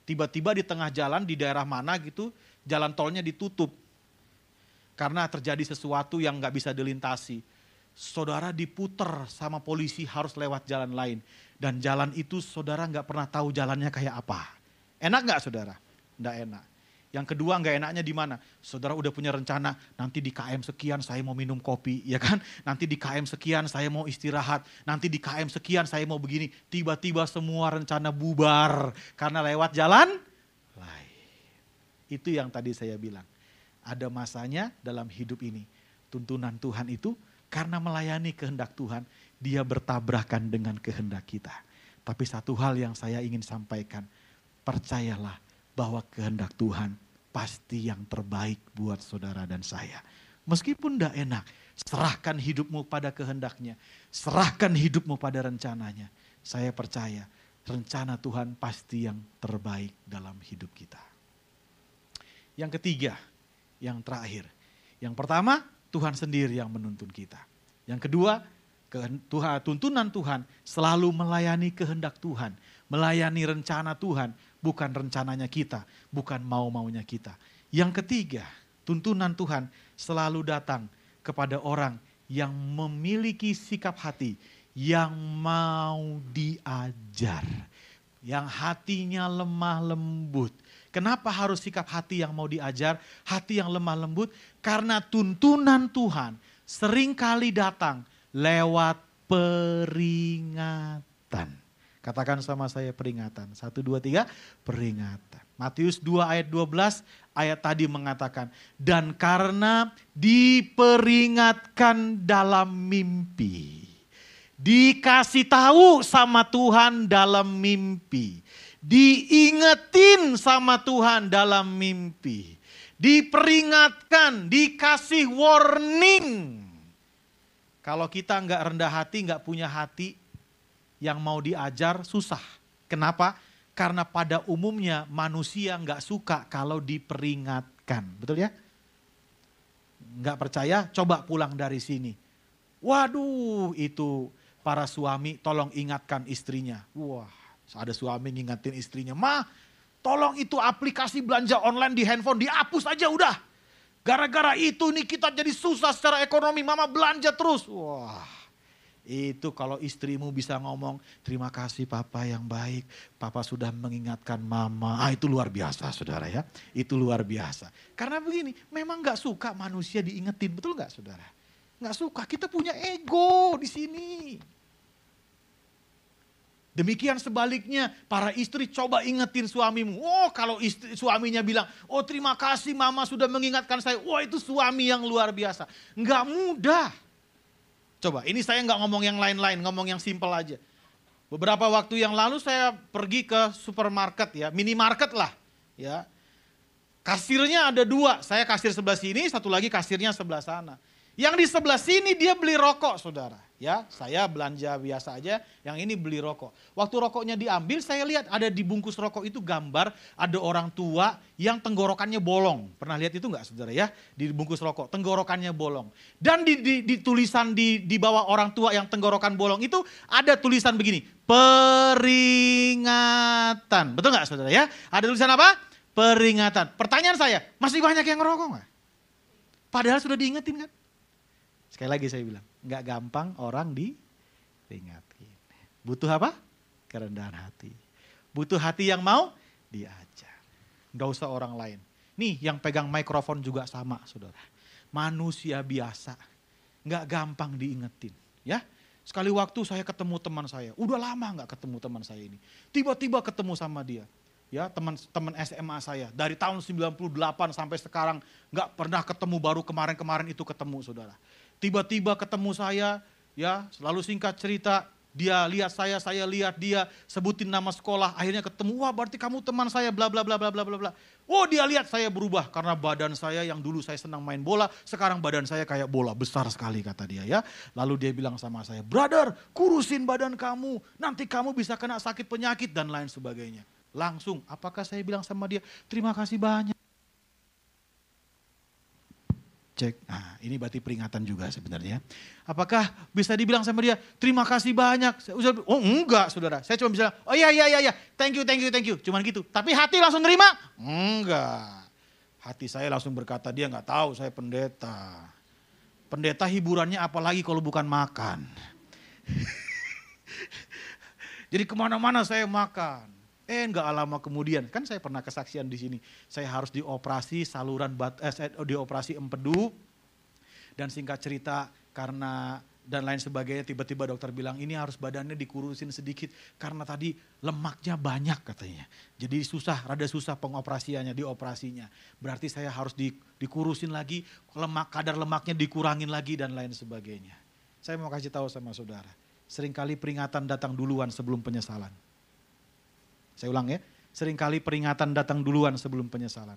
Tiba-tiba di tengah jalan di daerah mana gitu jalan tolnya ditutup. Karena terjadi sesuatu yang gak bisa dilintasi. Saudara diputer sama polisi harus lewat jalan lain. Dan jalan itu saudara gak pernah tahu jalannya kayak apa. Enak gak saudara? Nggak enak. Yang kedua gak enaknya di mana? Saudara udah punya rencana nanti di KM sekian saya mau minum kopi, ya kan? Nanti di KM sekian saya mau istirahat, nanti di KM sekian saya mau begini. Tiba-tiba semua rencana bubar karena lewat jalan lain. Itu yang tadi saya bilang. Ada masanya dalam hidup ini. Tuntunan Tuhan itu karena melayani kehendak Tuhan, dia bertabrakan dengan kehendak kita. Tapi satu hal yang saya ingin sampaikan, percayalah bahwa kehendak Tuhan pasti yang terbaik buat saudara dan saya. Meskipun tidak enak, serahkan hidupmu pada kehendaknya. Serahkan hidupmu pada rencananya. Saya percaya rencana Tuhan pasti yang terbaik dalam hidup kita. Yang ketiga, yang terakhir. Yang pertama, Tuhan sendiri yang menuntun kita. Yang kedua, tuntunan Tuhan selalu melayani kehendak Tuhan. Melayani rencana Tuhan. Bukan rencananya kita, bukan mau-maunya kita. Yang ketiga, tuntunan Tuhan selalu datang kepada orang yang memiliki sikap hati, yang mau diajar, yang hatinya lemah lembut. Kenapa harus sikap hati yang mau diajar, hati yang lemah lembut? Karena tuntunan Tuhan seringkali datang lewat peringatan. Katakan sama saya peringatan. 1, 2, 3, peringatan. Matius 2 ayat 12, ayat tadi mengatakan, dan karena diperingatkan dalam mimpi, dikasih tahu sama Tuhan dalam mimpi, diingetin sama Tuhan dalam mimpi, diperingatkan, dikasih warning. Kalau kita nggak rendah hati, nggak punya hati, yang mau diajar susah. Kenapa? Karena pada umumnya manusia nggak suka kalau diperingatkan. Betul ya? Nggak percaya? Coba pulang dari sini. Waduh, itu para suami tolong ingatkan istrinya. Wah, ada suami ngingetin istrinya. Ma, tolong itu aplikasi belanja online di handphone dihapus aja udah. Gara-gara itu nih kita jadi susah secara ekonomi. Mama belanja terus. Wah. Itu kalau istrimu bisa ngomong, terima kasih papa yang baik, papa sudah mengingatkan mama. Itu luar biasa saudara ya, itu luar biasa. Karena begini, memang gak suka manusia diingetin, betul gak saudara? Gak suka, kita punya ego di sini. Demikian sebaliknya, para istri coba ingetin suamimu. Oh kalau suaminya bilang, oh terima kasih mama sudah mengingatkan saya. Wah itu suami yang luar biasa. Gak mudah. Coba, ini saya nggak ngomong yang lain-lain, ngomong yang simpel aja. Beberapa waktu yang lalu saya pergi ke supermarket ya, minimarket lah. Ya, kasirnya ada 2, saya kasir sebelah sini, satu lagi kasirnya sebelah sana. Yang di sebelah sini dia beli rokok saudara. Ya, saya belanja biasa aja, yang ini beli rokok. Waktu rokoknya diambil saya lihat ada di bungkus rokok itu gambar ada orang tua yang tenggorokannya bolong. Pernah lihat itu enggak saudara ya? Di bungkus rokok, tenggorokannya bolong. Dan di tulisan di bawah orang tua yang tenggorokan bolong itu ada tulisan begini, peringatan. Betul enggak saudara ya? Ada tulisan apa? Peringatan. Pertanyaan saya, masih banyak yang ngerokok enggak? Padahal sudah diingetin kan? Sekali lagi saya bilang, nggak gampang orang diingatkan. Butuh apa? Kerendahan hati. Butuh hati yang mau diajar. Nggak usah orang lain. Nih yang pegang mikrofon juga sama saudara. Manusia biasa. Nggak gampang diingetin. Ya, sekali waktu saya ketemu teman saya. Udah lama nggak ketemu teman saya ini. Tiba-tiba ketemu sama dia. Ya, teman SMA saya. Dari tahun 98 sampai sekarang nggak pernah ketemu, baru kemarin-kemarin itu ketemu saudara. Tiba-tiba ketemu saya, ya selalu singkat cerita, dia lihat saya lihat dia, sebutin nama sekolah, akhirnya ketemu, wah berarti kamu teman saya, bla bla bla bla bla bla bla. Oh dia lihat saya berubah karena badan saya yang dulu saya senang main bola, sekarang badan saya kayak bola, besar sekali kata dia ya. Lalu dia bilang sama saya, brother kurusin badan kamu, nanti kamu bisa kena sakit penyakit dan lain sebagainya. Langsung, apakah saya bilang sama dia, terima kasih banyak. Cek, nah ini berarti peringatan juga sebenarnya. Apakah bisa dibilang sama dia, terima kasih banyak. Oh enggak saudara, saya cuma bisa, oh iya, thank you. Cuman gitu, tapi hati langsung nerima? Enggak. Hati saya langsung berkata, dia gak tahu saya pendeta. Pendeta hiburannya apalagi kalau bukan makan. Jadi kemana-mana saya makan. Enggak lama kemudian, kan saya pernah kesaksian di sini. Saya harus dioperasi saluran dioperasi empedu. Dan singkat cerita karena dan lain sebagainya, tiba-tiba dokter bilang ini harus badannya dikurusin sedikit karena tadi lemaknya banyak katanya. Jadi rada susah pengoperasiannya, dioperasinya. Berarti saya harus dikurusin lagi, kadar lemaknya dikurangin lagi dan lain sebagainya. Saya mau kasih tahu sama saudara, seringkali peringatan datang duluan sebelum penyesalan. Saya ulang ya, seringkali peringatan datang duluan sebelum penyesalan.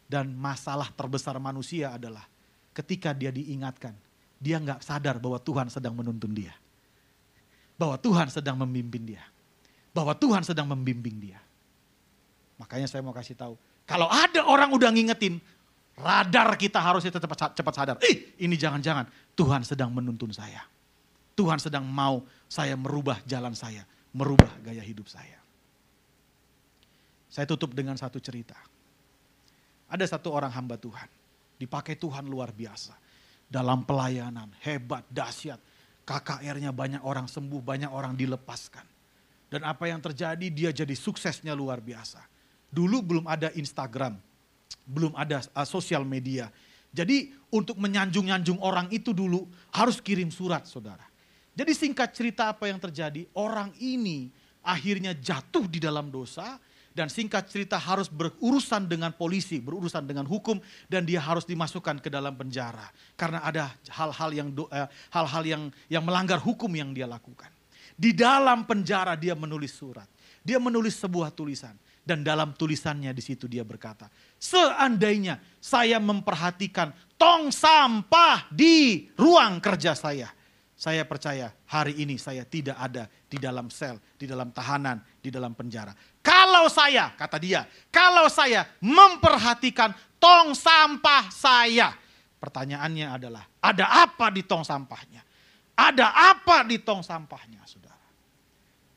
Dan masalah terbesar manusia adalah ketika dia diingatkan, dia gak sadar bahwa Tuhan sedang menuntun dia. Bahwa Tuhan sedang memimpin dia. Bahwa Tuhan sedang membimbing dia. Makanya saya mau kasih tahu, kalau ada orang udah ngingetin, radar kita harusnya cepat sadar. Ini jangan-jangan Tuhan sedang menuntun saya. Tuhan sedang mau saya merubah jalan saya, merubah gaya hidup saya. Saya tutup dengan satu cerita. Ada satu orang hamba Tuhan, dipakai Tuhan luar biasa. Dalam pelayanan, hebat, dahsyat. KKR-nya banyak orang sembuh, banyak orang dilepaskan. Dan apa yang terjadi, dia jadi suksesnya luar biasa. Dulu belum ada Instagram, belum ada sosial media. Jadi untuk menyanjung-nyanjung orang itu dulu harus kirim surat saudara. Jadi singkat cerita apa yang terjadi, orang ini akhirnya jatuh di dalam dosa. Dan singkat cerita harus berurusan dengan polisi, berurusan dengan hukum, dan dia harus dimasukkan ke dalam penjara karena ada hal-hal yang melanggar hukum yang dia lakukan. Di dalam penjara dia menulis surat, dia menulis sebuah tulisan, dan dalam tulisannya di situ dia berkata, seandainya saya memperhatikan tong sampah di ruang kerja saya percaya hari ini saya tidak ada di dalam sel, di dalam tahanan, di dalam penjara. Kalau saya, kata dia, kalau saya memperhatikan tong sampah saya. Pertanyaannya adalah, ada apa di tong sampahnya? Ada apa di tong sampahnya, saudara?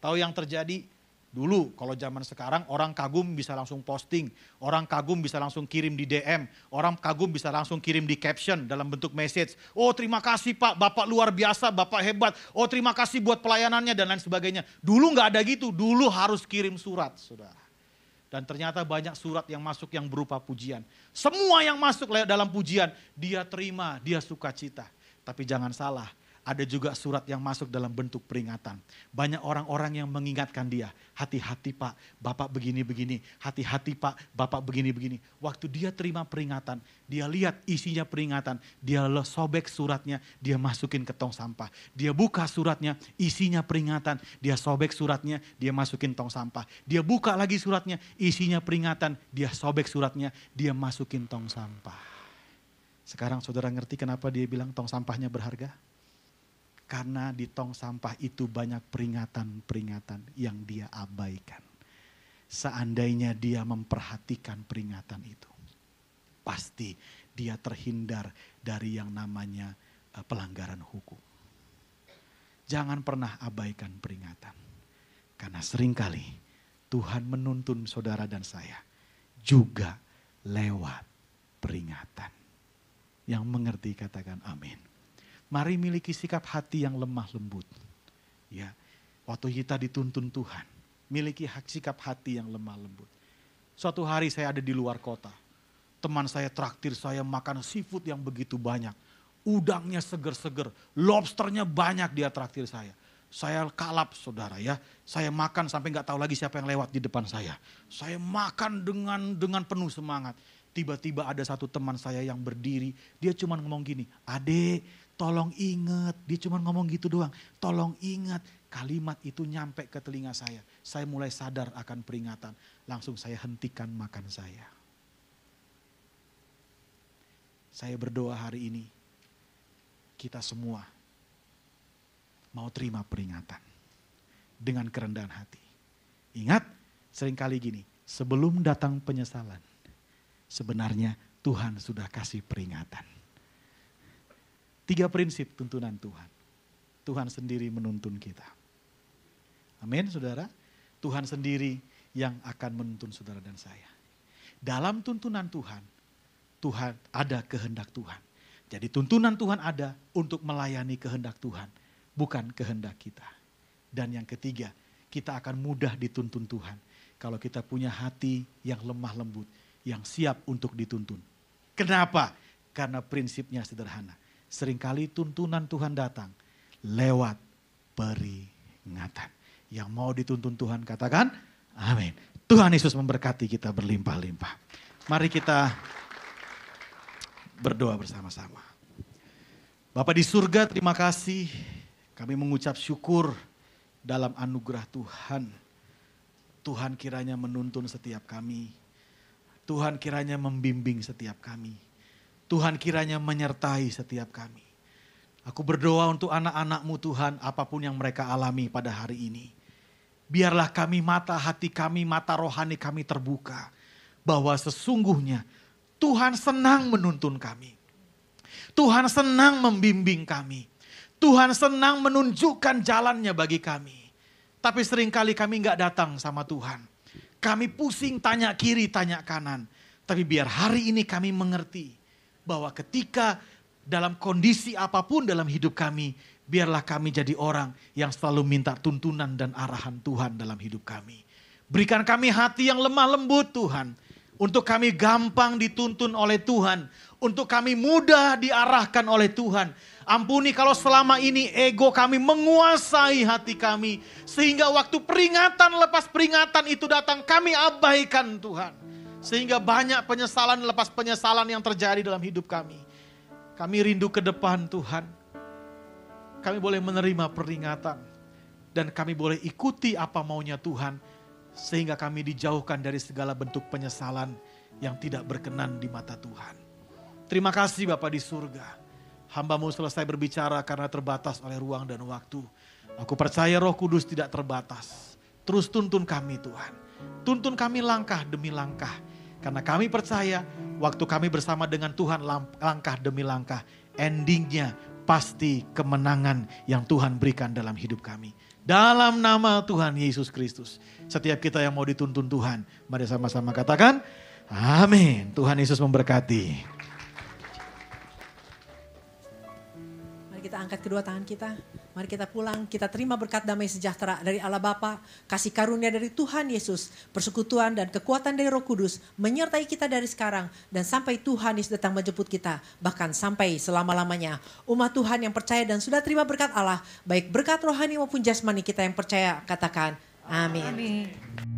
Tahu yang terjadi? Dulu kalau zaman sekarang orang kagum bisa langsung posting, orang kagum bisa langsung kirim di DM, orang kagum bisa langsung kirim di caption dalam bentuk message. Oh terima kasih Pak, Bapak luar biasa, Bapak hebat. Oh terima kasih buat pelayanannya dan lain sebagainya. Dulu nggak ada gitu, dulu harus kirim surat, saudara. Dan ternyata banyak surat yang masuk yang berupa pujian. Semua yang masuk dalam pujian, dia terima, dia sukacita. Tapi jangan salah, ada juga surat yang masuk dalam bentuk peringatan. Banyak orang-orang yang mengingatkan dia, hati-hati Pak, Bapak begini-begini. Hati-hati Pak, Bapak begini-begini. Waktu dia terima peringatan, dia lihat isinya peringatan. Dia sobek suratnya, dia masukin ke tong sampah. Dia buka suratnya, isinya peringatan. Dia sobek suratnya, dia masukin tong sampah. Dia buka lagi suratnya, isinya peringatan. Dia sobek suratnya, dia masukin tong sampah. Sekarang saudara ngerti kenapa dia bilang tong sampahnya berharga? Karena di tong sampah itu banyak peringatan-peringatan yang dia abaikan. Seandainya dia memperhatikan peringatan itu, pasti dia terhindar dari yang namanya pelanggaran hukum. Jangan pernah abaikan peringatan. Karena seringkali Tuhan menuntun saudara dan saya juga lewat peringatan. Yang mengerti katakan amin. Mari miliki sikap hati yang lemah lembut. Ya, waktu kita dituntun Tuhan, miliki sikap hati yang lemah lembut. Suatu hari saya ada di luar kota. Teman saya traktir saya makan seafood yang begitu banyak. Udangnya seger-seger, lobsternya banyak dia traktir saya. Saya kalap saudara ya, saya makan sampai gak tahu lagi siapa yang lewat di depan saya. Saya makan dengan penuh semangat. Tiba-tiba ada satu teman saya yang berdiri, dia cuma ngomong gini, "Adek, tolong ingat," dia cuma ngomong gitu doang. Tolong ingat, kalimat itu nyampe ke telinga saya. Saya mulai sadar akan peringatan. Langsung saya hentikan makan saya. Saya berdoa hari ini, kita semua mau terima peringatan dengan kerendahan hati. Ingat, seringkali gini, sebelum datang penyesalan, sebenarnya Tuhan sudah kasih peringatan. 3 prinsip tuntunan Tuhan. Tuhan sendiri menuntun kita. Amin saudara. Tuhan sendiri yang akan menuntun saudara dan saya. Dalam tuntunan Tuhan, Tuhan ada kehendak Tuhan. Jadi tuntunan Tuhan ada untuk melayani kehendak Tuhan. Bukan kehendak kita. Dan yang ketiga, kita akan mudah dituntun Tuhan. Kalau kita punya hati yang lemah lembut, yang siap untuk dituntun. Kenapa? Karena prinsipnya sederhana. Seringkali tuntunan Tuhan datang lewat peringatan. Yang mau dituntun Tuhan katakan amin. Tuhan Yesus memberkati kita berlimpah-limpah. Mari kita berdoa bersama-sama. Bapa di surga, terima kasih. Kami mengucap syukur dalam anugerah Tuhan. Tuhan kiranya menuntun setiap kami. Tuhan kiranya membimbing setiap kami. Tuhan kiranya menyertai setiap kami. Aku berdoa untuk anak-anak-Mu Tuhan, apapun yang mereka alami pada hari ini. Biarlah kami, mata hati kami, mata rohani kami terbuka. Bahwa sesungguhnya Tuhan senang menuntun kami. Tuhan senang membimbing kami. Tuhan senang menunjukkan jalannya bagi kami. Tapi seringkali kami gak datang sama Tuhan. Kami pusing tanya kiri, tanya kanan. Tapi biar hari ini kami mengerti bahwa ketika dalam kondisi apapun dalam hidup kami, biarlah kami jadi orang yang selalu minta tuntunan dan arahan Tuhan dalam hidup kami. Berikan kami hati yang lemah lembut Tuhan. Untuk kami gampang dituntun oleh Tuhan. Untuk kami mudah diarahkan oleh Tuhan. Ampuni kalau selama ini ego kami menguasai hati kami. Sehingga waktu peringatan lepas peringatan itu datang kami abaikan Tuhan. Sehingga banyak penyesalan lepas penyesalan yang terjadi dalam hidup kami. Kami rindu ke depan Tuhan. Kami boleh menerima peringatan. Dan kami boleh ikuti apa maunya Tuhan. Sehingga kami dijauhkan dari segala bentuk penyesalan yang tidak berkenan di mata Tuhan. Terima kasih Bapa di surga. Hamba-Mu selesai berbicara karena terbatas oleh ruang dan waktu. Aku percaya Roh Kudus tidak terbatas. Terus tuntun kami Tuhan. Tuntun kami langkah demi langkah. Karena kami percaya waktu kami bersama dengan Tuhan langkah demi langkah. Endingnya pasti kemenangan yang Tuhan berikan dalam hidup kami. Dalam nama Tuhan Yesus Kristus. Setiap kita yang mau dituntun Tuhan, mari sama-sama katakan, amin. Tuhan Yesus memberkati. Mari kita angkat kedua tangan kita. Mari kita pulang, kita terima berkat damai sejahtera dari Allah Bapa, kasih karunia dari Tuhan Yesus, persekutuan dan kekuatan dari Roh Kudus menyertai kita dari sekarang dan sampai Tuhan Yesus datang menjemput kita, bahkan sampai selama-lamanya. Umat Tuhan yang percaya dan sudah terima berkat Allah, baik berkat rohani maupun jasmani, kita yang percaya katakan amin. Amin.